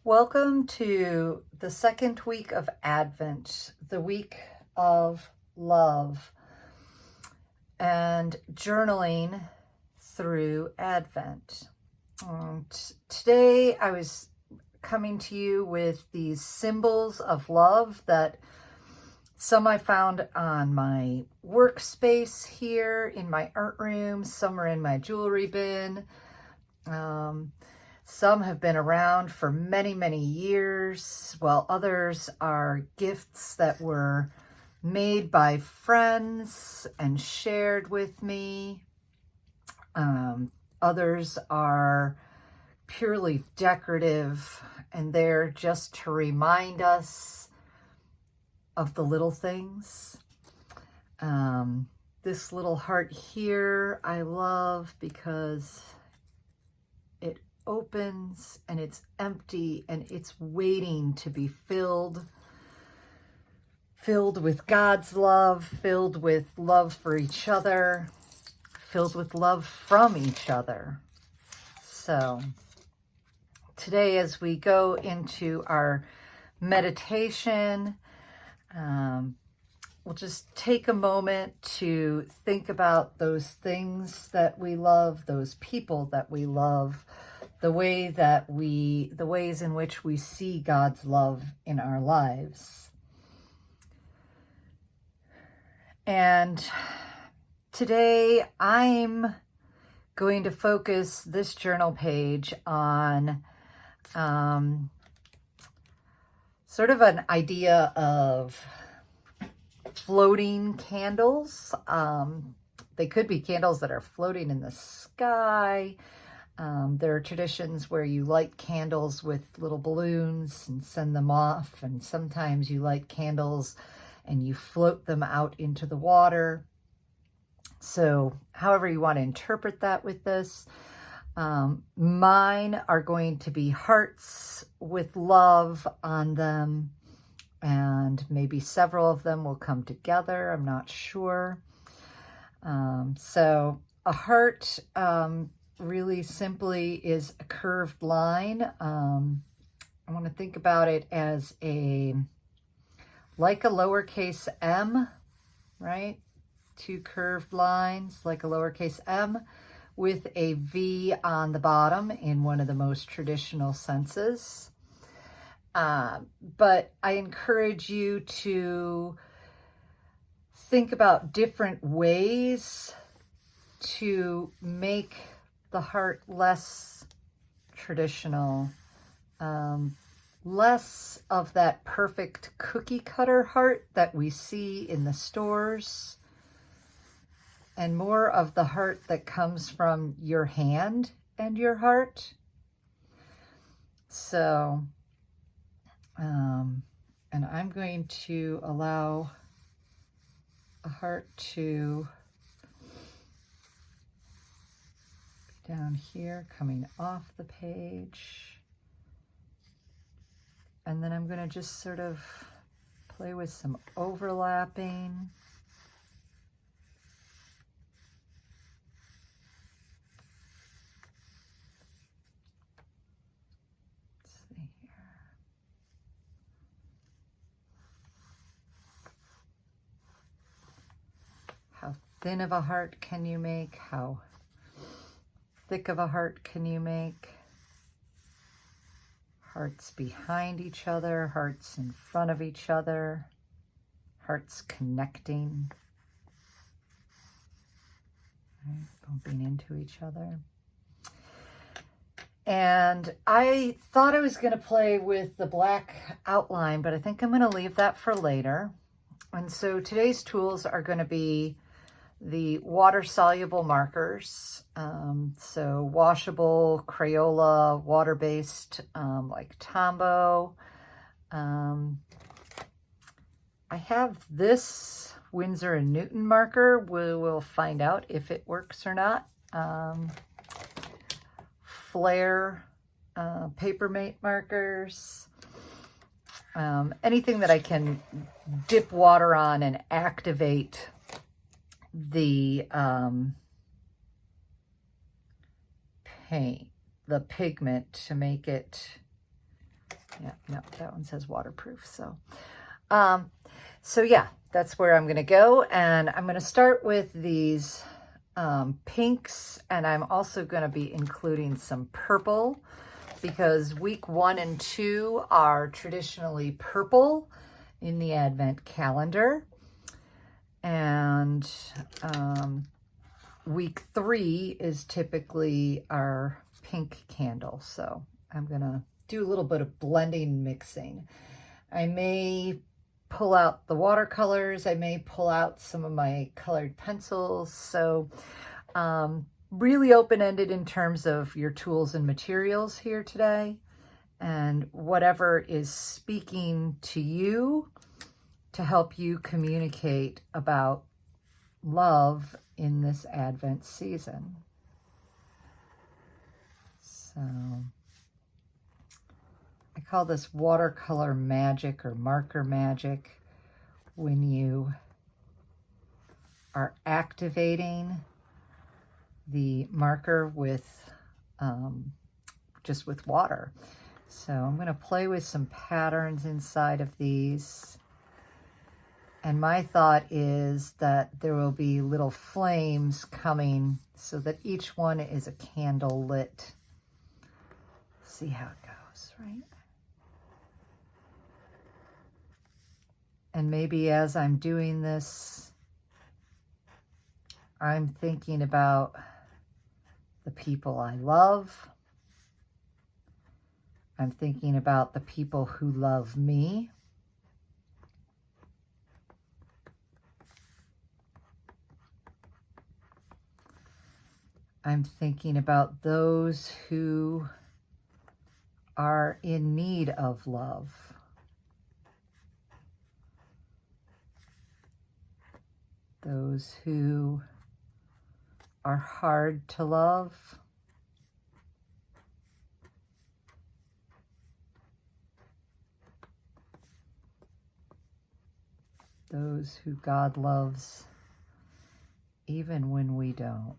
Welcome to the second week of Advent, the week of love and journaling through Advent. Today I was coming to you with these symbols of love that some I found on my workspace here in my art room, some are in my jewelry bin. Some have been around for many, many years, while others are gifts that were made by friends and shared with me. Others are purely decorative, and they're just to remind us of the little things. This little heart here I love because it opens and it's empty and it's waiting to be filled with God's love, filled with love for each other, filled with love from each other. So today, as we go into our meditation, we'll just take a moment to think about those things that we love, those people that we love, the ways in which we see God's love in our lives. And today I'm going to focus this journal page on sort of an idea of floating candles. They could be candles that are floating in the sky. There are traditions where you light candles with little balloons and send them off, and sometimes you light candles and you float them out into the water. So however you want to interpret that with this. Mine are going to be hearts with love on them, and maybe several of them will come together. I'm not sure. So a heart really simply is a curved line. I want to think about it as like a lowercase m, right? Two curved lines like a lowercase m with a V on the bottom in one of the most traditional senses. But I encourage you to think about different ways to make the heart less traditional, less of that perfect cookie cutter heart that we see in the stores, and more of the heart that comes from your hand and your heart. So, and I'm going to allow a heart to be down here, coming off the page. And then I'm going to just sort of play with some overlapping. How thin of a heart can you make? How thick of a heart can you make? Hearts behind each other, hearts in front of each other, hearts connecting, right? Bumping into each other. And I thought I was going to play with the black outline, but I think I'm going to leave that for later. And so today's tools are going to be the water-soluble markers, so washable, Crayola, water-based, like Tombow. I have this Winsor & Newton marker. We'll find out if it works or not. Flair Papermate markers. Anything that I can dip water on and activate the paint, the pigment, to make it Yeah, no, that one says waterproof. So yeah, that's where I'm going to go. And I'm going to start with these pinks, and I'm also going to be including some purple because week 1 and 2 are traditionally purple in the Advent calendar. And week 3 is typically our pink candle. So I'm going to do a little bit of blending, mixing. I may pull out the watercolors. I may pull out some of my colored pencils. So really open-ended in terms of your tools and materials here today. And whatever is speaking to you to help you communicate about love in this Advent season. So I call this watercolor magic or marker magic when you are activating the marker with just with water. So I'm going to play with some patterns inside of these. And my thought is that there will be little flames coming so that each one is a candle lit. See how it goes, right? And maybe as I'm doing this, I'm thinking about the people I love. I'm thinking about the people who love me. I'm thinking about those who are in need of love. Those who are hard to love. Those who God loves even when we don't.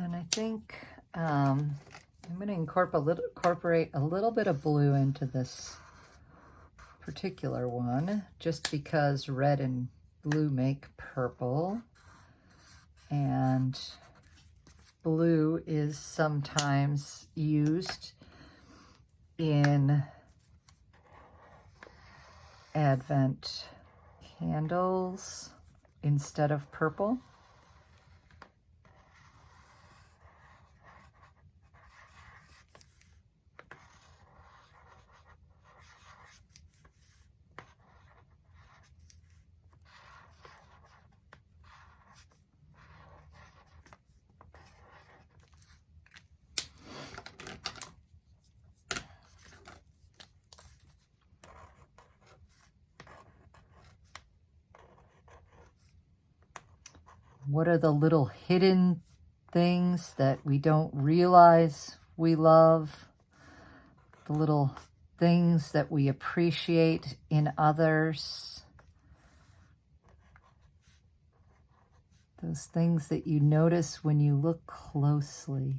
And I think I'm going to incorporate a little bit of blue into this particular one, just because red and blue make purple. And blue is sometimes used in Advent candles instead of purple. What are the little hidden things that we don't realize we love? The little things that we appreciate in others. Those things that you notice when you look closely.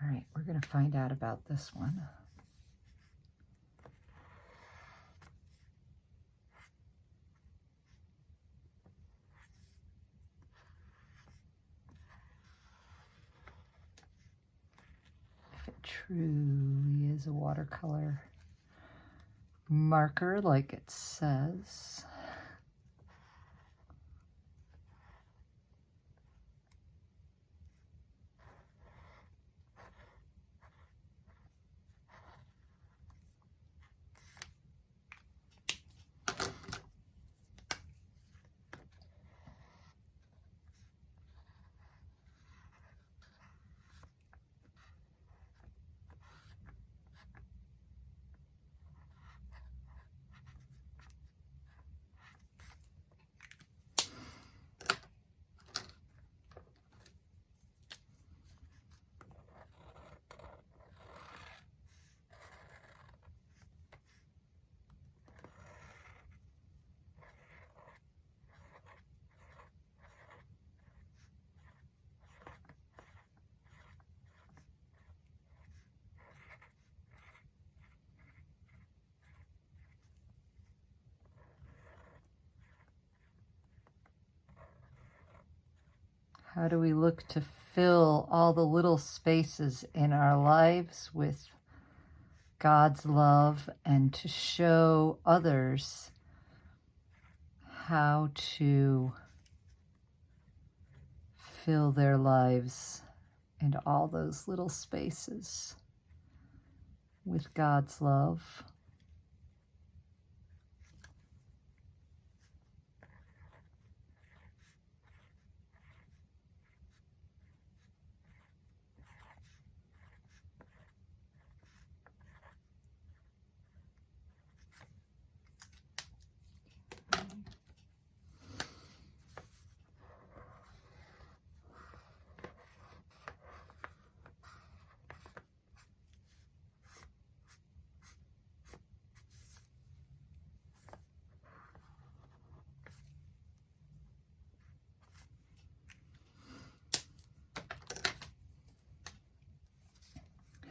All right, we're going to find out about this one. If it truly is a watercolor marker like it says. How do we look to fill all the little spaces in our lives with God's love and to show others how to fill their lives and all those little spaces with God's love?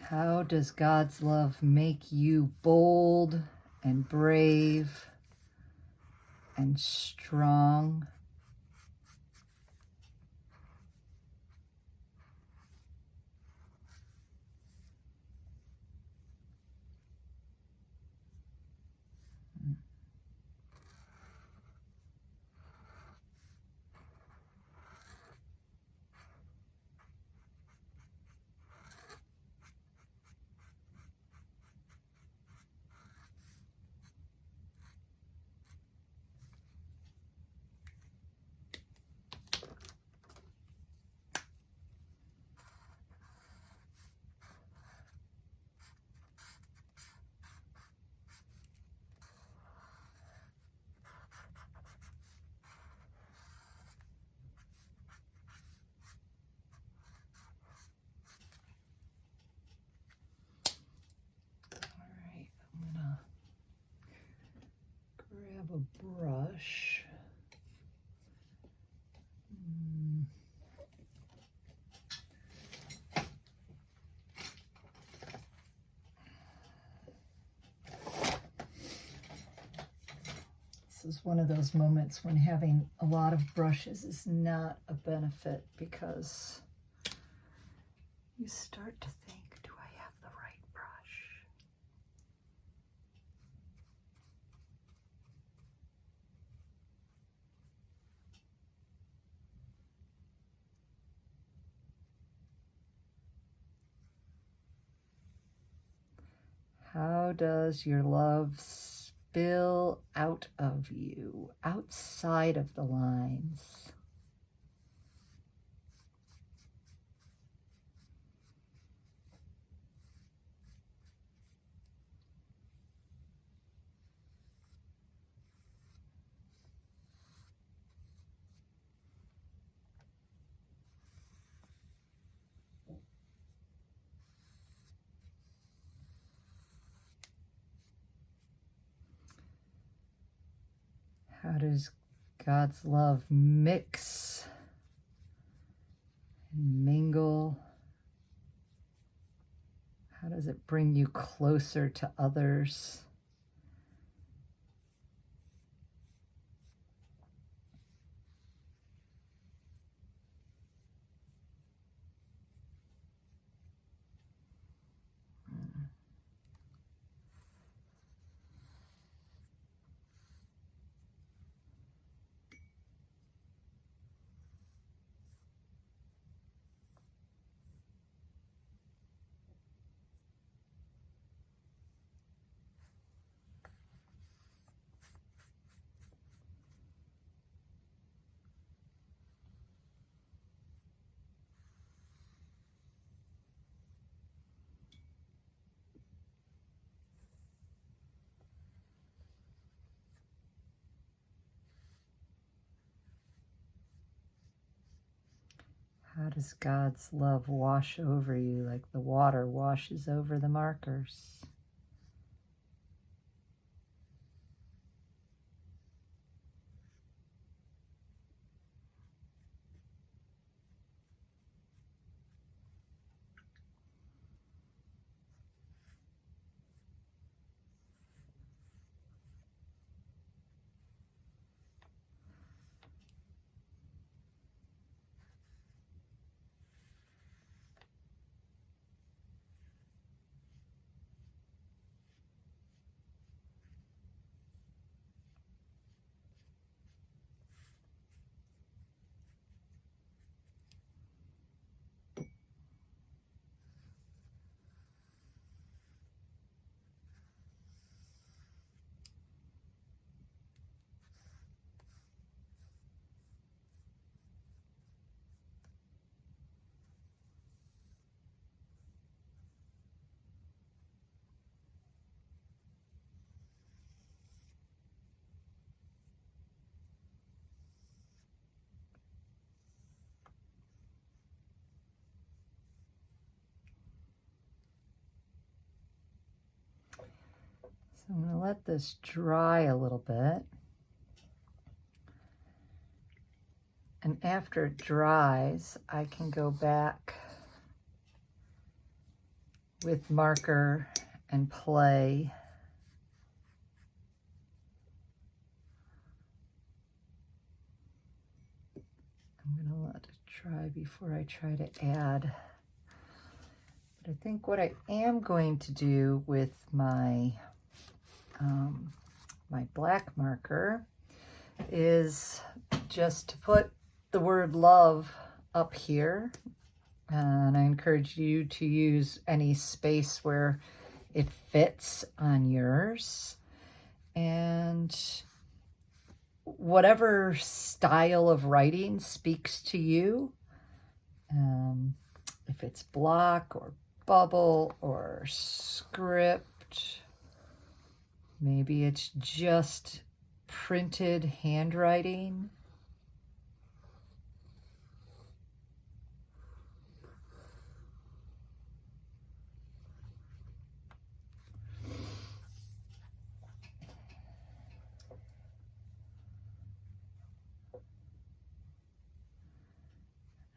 How does God's love make you bold and brave and strong? This is one of those moments when having a lot of brushes is not a benefit, because you start to think, do I have the right brush? How does your love spill out of you, outside of the lines? How does God's love mix and mingle? How does it bring you closer to others? How does God's love wash over you like the water washes over the markers? So I'm going to let this dry a little bit. And after it dries, I can go back with marker and play. I'm going to let it dry before I try to add. But I think what I am going to do with my my black marker is just to put the word love up here, and I encourage you to use any space where it fits on yours, and whatever style of writing speaks to you, if it's block or bubble or script, maybe it's just printed handwriting.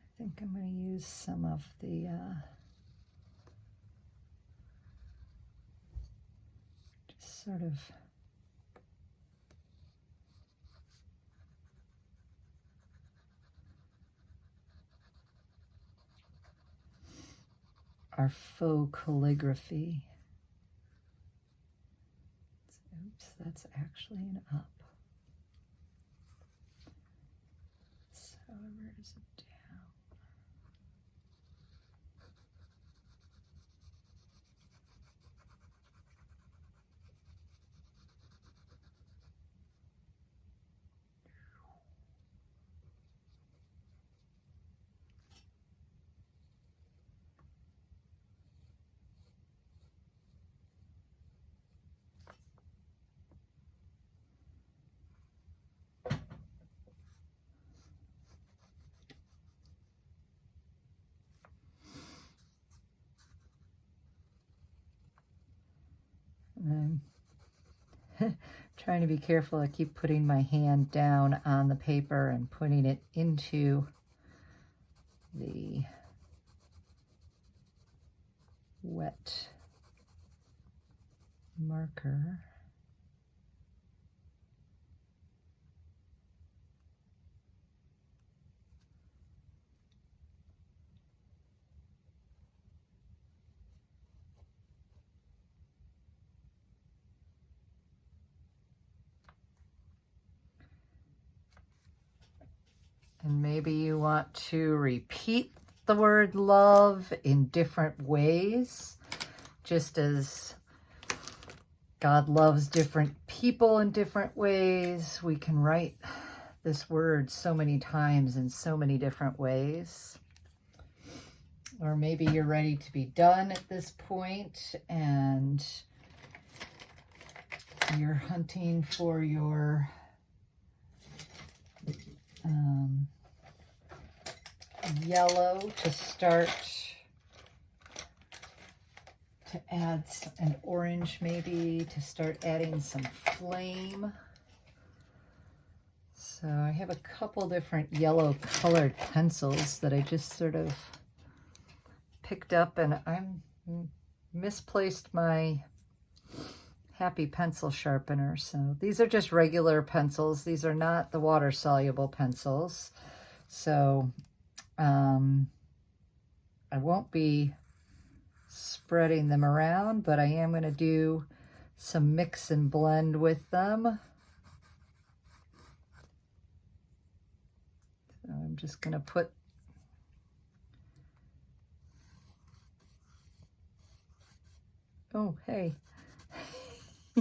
I think I'm going to use some of the just sort of our faux calligraphy. Oops, that's actually an up. So where is it down? I'm trying to be careful. I keep putting my hand down on the paper and putting it into the wet marker. And maybe you want to repeat the word love in different ways, just as God loves different people in different ways. We can write this word so many times in so many different ways. Or maybe you're ready to be done at this point and you're hunting for your yellow to start to add an orange, maybe to start adding some flame. So I have a couple different yellow colored pencils that I just sort of picked up, and I'm misplaced my Happy pencil sharpener. So these are just regular pencils. These are not the water soluble pencils. So I won't be spreading them around, but I am going to do some mix and blend with them. So I'm just going to put oh, hey.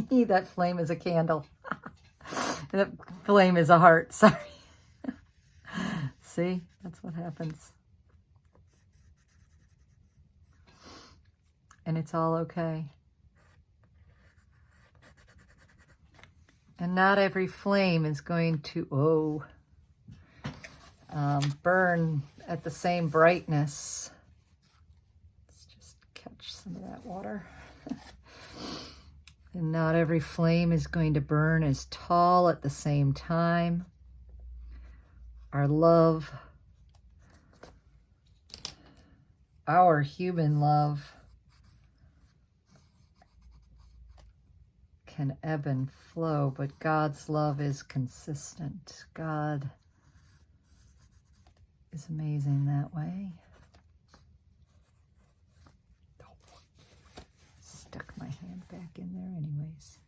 That flame is a candle. That flame is a heart, sorry. See, that's what happens. And it's all okay. And not every flame is going to, burn at the same brightness. Let's just catch some of that water. And not every flame is going to burn as tall at the same time. Our love, our human love, can ebb and flow, but God's love is consistent. God is amazing that way. Stuck my hand back in there anyways.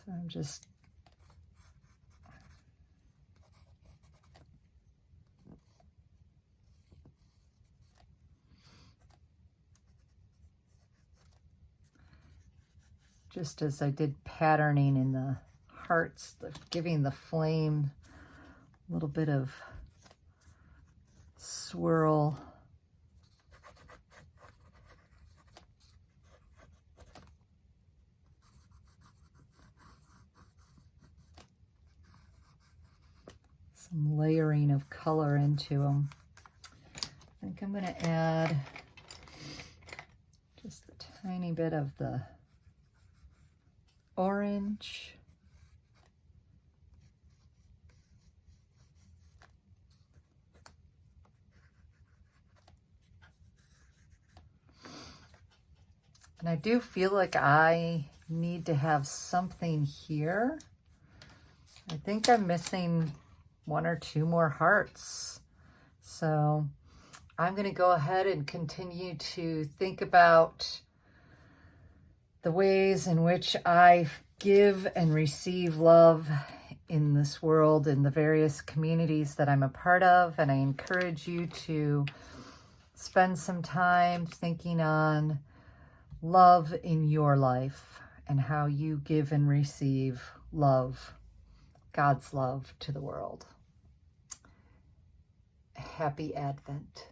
So I'm just as I did patterning in the hearts, giving the flame a little bit of swirl. Some layering of color into them. I think I'm going to add just a tiny bit of the orange. And I do feel like I need to have something here. I think I'm missing one or two more hearts. So I'm going to go ahead and continue to think about the ways in which I give and receive love in this world, in the various communities that I'm a part of. And I encourage you to spend some time thinking on love in your life and how you give and receive love, God's love to the world. Happy Advent.